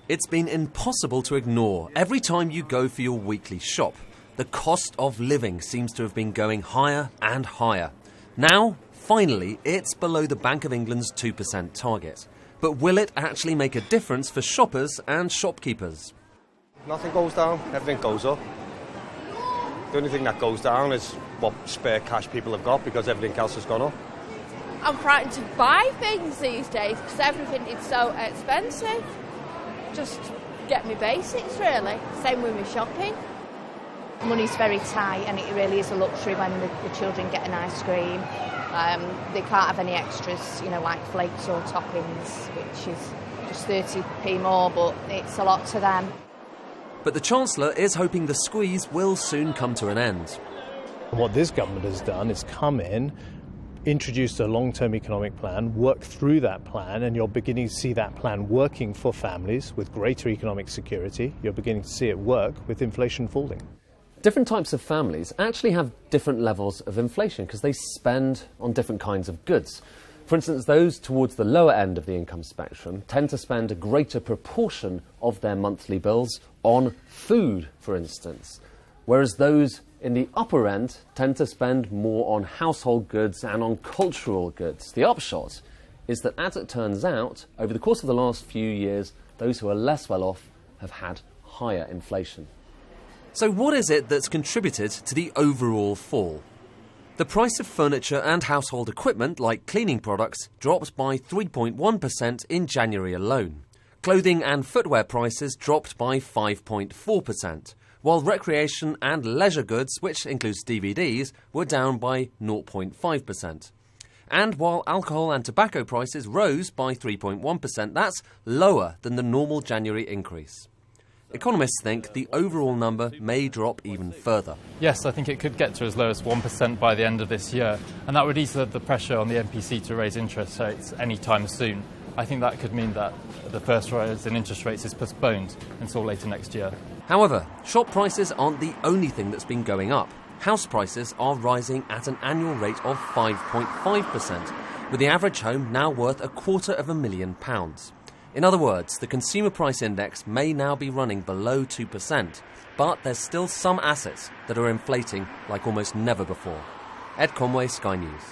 It's been impossible to ignore every time you go for your weekly shop. The cost of living seems to have been going higher and higher. Now, finally, it's below the Bank of England's 2% target. But will it actually make a difference for shoppers and shopkeepers? Nothing goes down, everything goes up. The only thing that goes down is what spare cash people have got because everything else has gone up. I'm frightened to buy things these days because everything is so expensive. Just get me basics, really. Same with my shopping. Money's very tight and it really is a luxury when the children get an ice cream. They can't have any extras, like flakes or toppings, which is just 30p more, but it's a lot to them. But the Chancellor is hoping the squeeze will soon come to an end. What this government has done is come in, introduced a long-term economic plan, work through that plan, and you're beginning to see that plan working for families with greater economic security. You're beginning to see it work with inflation falling. Different types of families actually have different levels of inflation because they spend on different kinds of goods. For instance, those towards the lower end of the income spectrum tend to spend a greater proportion of their monthly bills on food, for instance, whereas those in the upper end tend to spend more on household goods and on cultural goods. The upshot is that, as it turns out, over the course of the last few years, those who are less well off have had higher inflation. So what is it that's contributed to the overall fall? The price of furniture and household equipment, like cleaning products, dropped by 3.1% in January alone. Clothing and footwear prices dropped by 5.4%, while recreation and leisure goods, which includes DVDs, were down by 0.5%. And while alcohol and tobacco prices rose by 3.1%, that's lower than the normal January increase. Economists think the overall number may drop even further. Yes, I think it could get to as low as 1% by the end of this year, and that would ease the pressure on the MPC to raise interest rates any time soon. I think that could mean that the first rise in interest rates is postponed until later next year. However, shop prices aren't the only thing that's been going up. House prices are rising at an annual rate of 5.5%, with the average home now worth £250,000. In other words, the consumer price index may now be running below 2%, but there's still some assets that are inflating like almost never before. Ed Conway, Sky News.